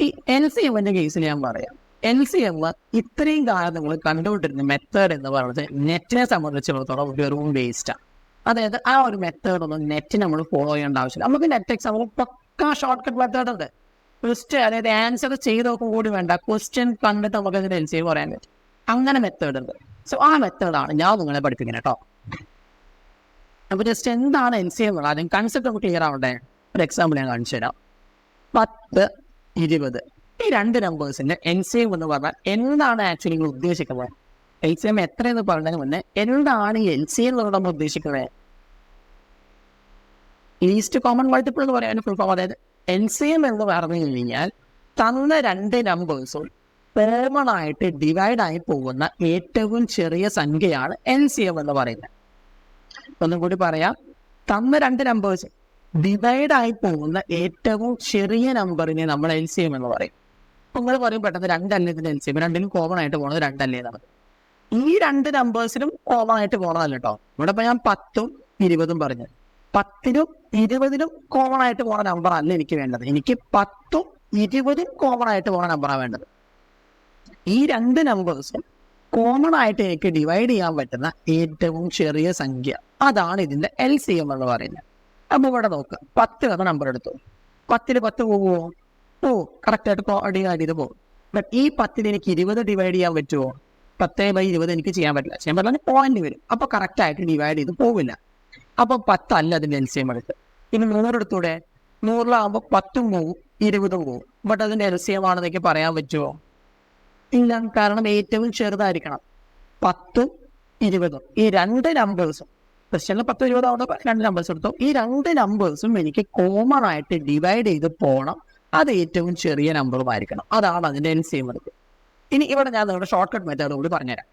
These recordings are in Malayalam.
ഈ എൽ സി എമ്മിന്റെ കേസിൽ ഞാൻ പറയാം, എൽ സി എം ഇത്രയും കാലം നിങ്ങൾ കണ്ടുകൊണ്ടിരുന്ന മെത്തേഡ് എന്ന് പറയുന്നത് നെറ്റിനെ സംബന്ധിച്ചിടത്തോളം വെറും വേസ്റ്റാണ്. അതായത് ആ ഒരു മെത്തേഡ് ഒന്നും നെറ്റ് നമ്മൾ ഫോളോ ചെയ്യേണ്ട ആവശ്യമില്ല. നമുക്ക് നെറ്റ് എക്സാമിൽ പക്കാ ഷോർട്ട് കട്ട് മെത്തേഡ് ഉണ്ട്. ക്വസ്റ്റ്യൻ അതായത് ആൻസർ ചെയ്ത് നോക്കും കൂടി വേണ്ട, ക്വസ്റ്റ്യൻ കണ്ടിട്ട് നമുക്ക് അതിന് എൽ സി എം പറയാൻ പറ്റും. അങ്ങനെ മെത്തേഡ് ഉണ്ട്. സോ ആ മെത്തേഡാണ് ഞാൻ നിങ്ങളെ പഠിപ്പിക്കുന്നത് കേട്ടോ. അപ്പോൾ ജസ്റ്റ് എന്താണ് എൽ സി എം എന്നുള്ളത് ആദ്യം കൺസെപ്റ്റ് നമുക്ക് ക്ലിയർ ആവണ്ടേ. ഒരു എക്സാമ്പിൾ ഞാൻ കാണിച്ചു തരാം. 10, 20 ഈ രണ്ട് നമ്പേഴ്സിന്റെ എൽ സി എം എന്ന് പറഞ്ഞാൽ എന്താണ് ആക്ച്വലി നിങ്ങൾ ഉദ്ദേശിക്കുന്നത്? എൽ സി എം എത്രയെന്ന് പറഞ്ഞതിന് മുന്നേ എന്താണ് എൽ സി എം നമ്മൾ ഉദ്ദേശിക്കുന്നത്? ലീസ്റ്റ് കോമൺ മൾട്ടിപ്പിൾ എന്ന് പറയാൻ ഫുൾ ഫോം. അതായത് എൽ സി എം എന്ന് പറഞ്ഞു കഴിഞ്ഞാൽ തന്ന രണ്ട് നമ്പേഴ്സും കോമൺ ആയിട്ട് ഡിവൈഡ് ആയി പോകുന്ന ഏറ്റവും ചെറിയ സംഖ്യയാണ് എൽ സി എം എന്ന് പറയുന്നത്. ഒന്നും കൂടി പറയാം, തന്ന രണ്ട് നമ്പേഴ്സ് ഡിവൈഡ് ആയി പോകുന്ന ഏറ്റവും ചെറിയ നമ്പറിനെ നമ്മൾ എൽ സി എം എന്ന് പറയും. നിങ്ങൾ പറയും പെട്ടെന്ന് രണ്ടല്ലേ ഇതിന്റെ എൽ സി എം, രണ്ടിനും കോമൺ ആയിട്ട് പോകുന്നത് രണ്ടല്ലേ എന്നാണ്. ഈ രണ്ട് നമ്പേഴ്സിനും കോമൺ ആയിട്ട് പോകണമല്ല കേട്ടോ. ഇവിടെ ഇപ്പൊ ഞാൻ 10ഉം 20ഉം പറഞ്ഞു. 10നും 20നും കോമൺ ആയിട്ട് പോകുന്ന നമ്പർ അല്ല എനിക്ക് വേണ്ടത്. എനിക്ക് 10ഉം 20ഉം കോമൺ ആയിട്ട് പോകുന്ന നമ്പറാണ് വേണ്ടത്. ഈ രണ്ട് നമ്പേഴ്സും കോമൺ ആയിട്ട് എനിക്ക് ഡിവൈഡ് ചെയ്യാൻ പറ്റുന്ന ഏറ്റവും ചെറിയ സംഖ്യ, അതാണ് ഇതിന്റെ എൽ സി എം എന്ന് പറയുന്നത്. അപ്പൊ ഇവിടെ നോക്കുക, 10 എന്ന നമ്പർ എടുത്തു. 10ൽ 10 പോകുമോ? ഓ, കറക്റ്റായിട്ട് ഡിവൈഡ് ചെയ്ത് പോകും. ബട്ട് ഈ 10ൽ എനിക്ക് 20 ഡിവൈഡ് ചെയ്യാൻ പറ്റുമോ? 10/20 എനിക്ക് ചെയ്യാൻ പറ്റില്ല. ചെയ്യാൻ പറ്റില്ല, പോയിന്റ് വരും. അപ്പൊ കറക്റ്റായിട്ട് ഡിവൈഡ് ചെയ്ത് പോവില്ല. അപ്പൊ 10 അല്ല അതിന്റെ എൽ സി എം എടുത്ത്. ഇനി 100 എടുത്തൂടെ? 100ലാകുമ്പോൾ 10ഉം പോകും 20ഉം പോകും. ബട്ട് അതിന്റെ എൽ സി എം ആണെന്നൊക്കെ പറയാൻ പറ്റുമോ? ഇല്ല, കാരണം ഏറ്റവും ചെറുതായിരിക്കണം. 10ഉം 20ഉം ഈ രണ്ട് നമ്പേഴ്സും, ക്വസ്റ്റ്യനിൽ 10, 20 ആവുമ്പോൾ രണ്ട് നമ്പേഴ്സ് എടുത്തു. ഈ രണ്ട് നമ്പേഴ്സും എനിക്ക് കോമൺ ആയിട്ട് ഡിവൈഡ് ചെയ്ത് പോകണം. അത് ഏറ്റവും ചെറിയ നമ്പറുമായിരിക്കണം. അതാണ് അതിന്റെ എൽ സി എം എടുത്ത്. ഇനി ഇവിടെ ഞാൻ നിങ്ങളുടെ ഷോർട്ട് കട്ട് മെത്തേഡ് കൂടി പറഞ്ഞുതരാം.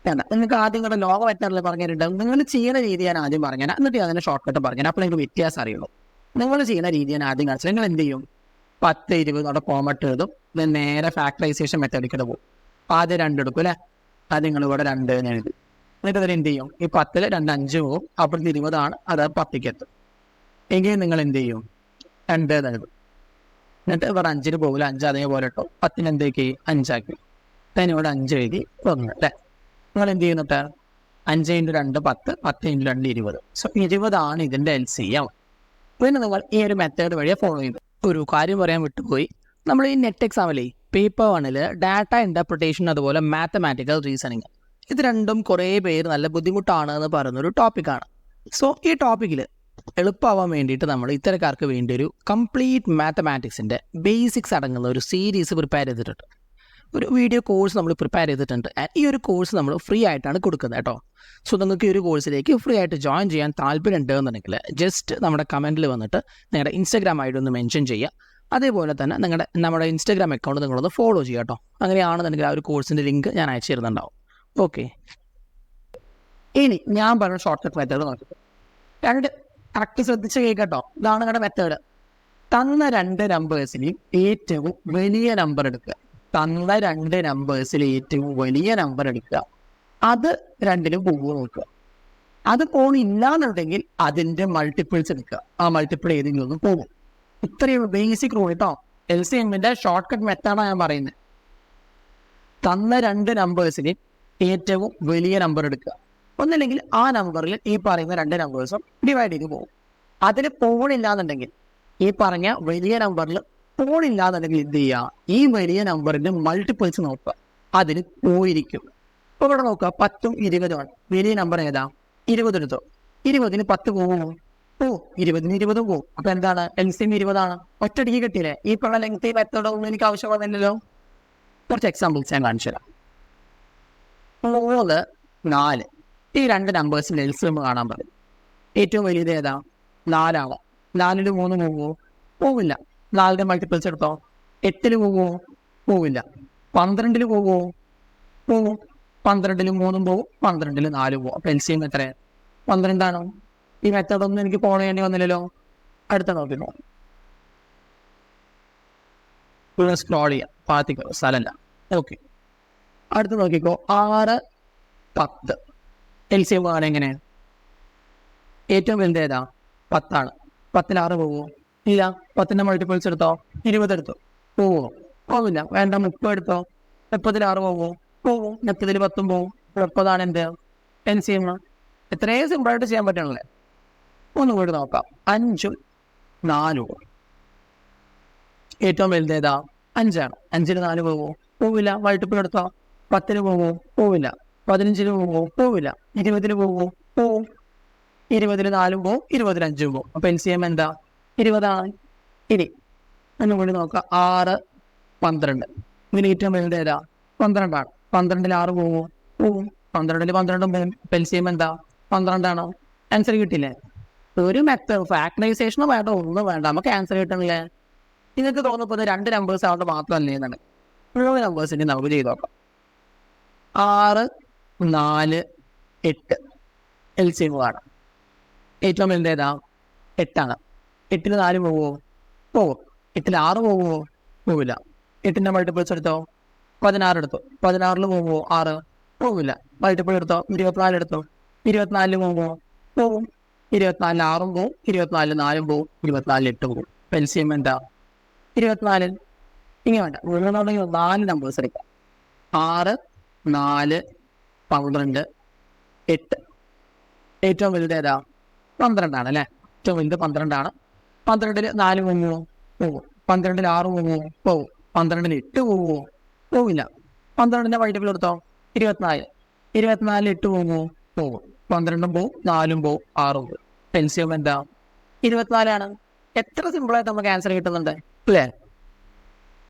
വേണ്ട, നിങ്ങൾക്ക് ആദ്യം നിങ്ങളുടെ ലോങ് മെത്തേഡിൽ പറഞ്ഞിട്ടുണ്ടാവും. നിങ്ങൾ ചെയ്യുന്ന രീതി ഞാൻ ആദ്യം പറഞ്ഞുതരാം, എന്നിട്ട് അതിന്റെ ഷോർട്ട് കട്ട് പറഞ്ഞുതരാം. അപ്പോൾ നിങ്ങൾക്ക് വ്യത്യാസം അറിയുള്ളൂ. നിങ്ങൾ ചെയ്യുന്ന രീതി ഞാൻ ആദ്യം കാണിച്ചാൽ നിങ്ങൾ എന്ത് ചെയ്യും? 10, 20 അവിടെ കോമട്ട് എഴുതും. നേരെ ഫാക്ടറൈസേഷൻ മെത്തേഡിലേക്ക് പോകും. ആദ്യം 2 എടുക്കും അല്ലേ? അത് നിങ്ങൾ ഇവിടെ 2 എന്ന് എഴുതി. എന്നിട്ട് അതിൽ എന്ത് ചെയ്യും? ഈ 10ൽ 2 5 പോകും. അപ്പോഴത്തെ 20 ആണ്, അത് 10ക്ക് എത്തും. എങ്കിൽ നിങ്ങൾ എന്ത് ചെയ്യും? 2 എന്ന് എഴുതും. എന്നിട്ട് ഇവിടെ 5ന് പോകില്ല, 5 അതേപോലെ ഇട്ടോ. 10ന് എന്തേക്ക് 5 ആക്കി. then ഇവിടെ 5 എഴുതി 1 അല്ലേ? നിങ്ങൾ എന്ത് ചെയ്യുന്നിട്ട് 5 × 2 10, 10 × 2 20. സോ 20 ആണ് ഇതിന്റെ എൽ സി എം. പിന്നെ നിങ്ങൾ ഈ ഒരു മെത്തേഡ് വഴിയെ ഫോളോ ചെയ്തു. ഒരു കാര്യം പറയാൻ വിട്ടുപോയി. നമ്മൾ ഈ നെറ്റ് എക്സാമിലെ പേപ്പർ 1 ഡാറ്റ ഇൻ്റർപ്രിട്ടേഷൻ അതുപോലെ മാത്തമാറ്റിക്കൽ റീസണിങ്, ഇത് രണ്ടും കുറേ പേര് നല്ല ബുദ്ധിമുട്ടാണ് എന്ന് പറയുന്നൊരു ടോപ്പിക്കാണ്. സോ ഈ ടോപ്പിക്കിൽ എളുപ്പമാവാൻ വേണ്ടിയിട്ട് നമ്മൾ ഇത്തരക്കാർക്ക് വേണ്ടി ഒരു കംപ്ലീറ്റ് മാത്തമാറ്റിക്സിൻ്റെ ബേസിക്സ് അടങ്ങുന്ന ഒരു സീരീസ് പ്രിപ്പയർ ചെയ്തിട്ടുണ്ട്. ഒരു വീഡിയോ കോഴ്സ് നമ്മൾ പ്രിപ്പയർ ചെയ്തിട്ടുണ്ട്. ഈ ഒരു കോഴ്സ് നമ്മൾ ഫ്രീ ആയിട്ടാണ് കൊടുക്കുന്നത് കേട്ടോ. സോ നിങ്ങൾക്ക് ഈ ഒരു കോഴ്സിലേക്ക് ഫ്രീ ആയിട്ട് ജോയിൻ ചെയ്യാൻ താല്പര്യമുണ്ട് എന്നുണ്ടെങ്കിൽ ജസ്റ്റ് നമ്മുടെ കമൻറ്റിൽ വന്നിട്ട് നിങ്ങളുടെ ഇൻസ്റ്റാഗ്രാം ഐ ഡി ഒന്ന് മെൻഷൻ ചെയ്യുക. അതേപോലെ തന്നെ നമ്മുടെ ഇൻസ്റ്റാഗ്രാം അക്കൗണ്ട് നിങ്ങളൊന്ന് ഫോളോ ചെയ്യുക കേട്ടോ. അങ്ങനെയാണെന്നുണ്ടെങ്കിൽ ആ ഒരു കോഴ്സിൻ്റെ ലിങ്ക് ഞാൻ അയച്ചു തരുന്നുണ്ടാവും. ഓക്കെ, ഇനി ഞാൻ പറഞ്ഞ ഷോർട്ട് കട്ട് മെത്തേഡ് നോക്കിയിട്ട് രണ്ട് കറക്റ്റ് ശ്രദ്ധിച്ച് കേൾക്കട്ടോ. ഇതാണ് നിങ്ങളുടെ മെത്തേഡ്. തന്ന രണ്ട് നമ്പേഴ്സിൽ ഏറ്റവും വലിയ നമ്പർ എടുക്കുക. തന്ന രണ്ട് നമ്പേഴ്സിൽ ഏറ്റവും വലിയ നമ്പർ എടുക്കുക. അത് രണ്ടിലും പോകുക നോക്കുക. അത് പോണില്ല എന്നുണ്ടെങ്കിൽ അതിന്റെ മൾട്ടിപ്പിൾസ് എടുക്കുക. ആ മൾട്ടിപ്പിൾ ഏതെങ്കിലും ഒന്ന് പോകും. ഇത്രയും ബേസിക് റൂൾ കേട്ടോ. എൽ സി എമ്മിന്റെ ഷോർട്ട് കട്ട് മെത്തേഡാണ് ഞാൻ പറയുന്നത്. തന്ന രണ്ട് നമ്പേഴ്സിൽ ഏറ്റവും വലിയ നമ്പർ എടുക്കുക. ഒന്നില്ലെങ്കിൽ ആ നമ്പറിൽ ഈ പറയുന്ന രണ്ട് നമ്പേഴ്സും ഡിവൈഡ് ചെയ്ത് പോകും. അതിൽ പോണില്ല എന്നുണ്ടെങ്കിൽ, ഈ പറഞ്ഞ വലിയ നമ്പറിൽ പോണില്ല എന്നുണ്ടെങ്കിൽ എന്ത് ചെയ്യുക? ഈ വലിയ നമ്പറിന്റെ മൾട്ടിപ്പിൾസ് നോക്കുക. അതിന് പോയിരിക്കും. ഇപ്പൊ ഇവിടെ നോക്കുക, 10ഉം 20ഉം ആണ്. വലിയ നമ്പർ ഏതാ? 20 എടുത്തോ. 20ന് 10 പോകുമോ? ഓ, 20ന് 20ഉം പോകും. അപ്പൊ എന്താണ്? എൽ സി എം 20ആണ്. ഒറ്റടിക്ക് കിട്ടിയില്ലേ? ഈ പറഞ്ഞ ലെങ്ത് മെത്തേഡൊന്നും എനിക്ക് ആവശ്യം വന്നില്ലല്ലോ. കുറച്ച് എക്സാമ്പിൾസ് ഞാൻ കാണിച്ചു തരാം. 3, 4 ഈ രണ്ട് നമ്പേഴ്സിന്റെ എൽ സി എം കാണാൻ പറയും. ഏറ്റവും വലിയത് ഏതാ? 4ആണ്. 4ൽ 3 പോകുമോ? പോവില്ല. 4ന്റെ മൾട്ടിപ്പിൾസ് എടുത്തോ. 8ൽ പോകുമോ? പോവില്ല. 12ൽ പോകുമോ? പോകും. 12ൽ 3ഉം പോകും, 12ൽ 4 പോകും. അപ്പൊ എൽ സി എം എത്രയാണ്? 12 ആണോ? ഈ മെത്തേഡ് ഒന്നും എനിക്ക് ഫോളോ ചെയ്യേണ്ടി വന്നില്ലല്ലോ. അടുത്ത നോക്കിക്കോ, സ്ക്രോൾ ചെയ്യാം, പാത്തിക്കോ, സ്ഥലമല്ല. ഓക്കെ, അടുത്ത് നോക്കിക്കോ, 6, 10 എൽ സി എം കാണാൻ എങ്ങനെ? ഏറ്റവും വലുത് ഏതാ? 10 ആണ്. 10ൽ 6 പോകുമോ? ഇല്ല. 10ന്റെ മൾട്ടിപ്പിൾസ് എടുത്തോ, 20 എടുത്തോ, പോവോ? പോവില്ല. വേണ്ട, 30 എടുത്തോ, 30 6 പോവോ? പോവും. 30 10 പോവും. 30 എന്ത് LCM. എത്രയും സിമ്പിളായിട്ട് ചെയ്യാൻ പറ്റണല്ലേ. ഒന്നും കൂടി നോക്കാം. 5ഉം 4ഉം ഏറ്റവും വലുത് ഏതാ? 5ആണ്. 5ന് 4 പോവോ? പോവില്ല. മൾട്ടിപ്പിൾ എടുത്തോ, 10ന് പോവോ? പോവില്ല. 15ന് പോവോ? പോവില്ല. 20ന് പോവോ? പോവും. 20ന് 4ഉം പോവും, 20ന് 5ഉം പോവും. അപ്പൊ LCM എന്താ? 20ആണ്. ഇനി ഒന്നും കൂടി നോക്കാം. 6 12. ഇതിന് ഏറ്റവും വലുത് ഏതാ? 12ആണ്. 12ൽ 6 പോവോ? പോവും. 12ൽ 12ഉം പോവും. LCM എന്താ? 12ആണോ? ആൻസർ കിട്ടില്ലേ? ഒരു മെത്തേഡ് ഫാക്ടറൈസേഷനോ വേണ്ട, ഒന്നും വേണ്ട, നമുക്ക് ആൻസർ കിട്ടണില്ലേ? നിങ്ങൾക്ക് തോന്നുമ്പോൾ 2 നമ്പേഴ്സ് ആവുകൊണ്ട് മാത്രമല്ലേ എന്നാണ്. മുഴുവൻ നമ്പേഴ്സിനെ നമുക്ക് ചെയ്ത് നോക്കാം. 6 4 8 LCM ആണ്. ഏറ്റവും വലുത് ഏതാ? 8ആണ്. 8ന് 4 പോവോ? പോവും. 8ൽ 6 പോവോ? പോവില്ല. 8ന്റെ മൾട്ടിപ്പിൾസ് എടുത്തോ, 16 എടുത്തോ, 16ൽ പോവോ? 6 പോവില്ല. മൾട്ടിപ്പിൾ എടുത്തോ, 24 എടുത്തോ, 24ൽ പോവോ? പോവും. 24ൽ 6ഉം പോവും, 24ൽ 4ഉം പോവും, 24ൽ 8 പോവും. LCM എന്താ? 24. ഇങ്ങനെ വേണ്ട, മുഴുവനുണ്ടെങ്കിൽ 4 നമ്പേഴ്സ് എടുക്കാം. 6 4 12 8. ഏറ്റവും വലുത് ഏതാ? 12ആണ് അല്ലേ? ഏറ്റവും വലുത് 12ആണ്. 12ൽ 4 പോവോ? പോവും. 12ൽ 6 പോവോ? പോവും. 12ൽ 8 പോവോ? പോവില്ല. 12ന്റെ മൾട്ടിപ്പിൾ എടുത്തോ, 24. 24ൽ 8 പോവോ? പോവും. 12ഉം പോവും, 4ഉം പോവും, 6ഉം പോവും. LCM എന്താ? 24ആണ്. എത്ര സിമ്പിളായിട്ട് നമുക്ക് ആൻസർ കിട്ടുന്നുണ്ട് അല്ലേ?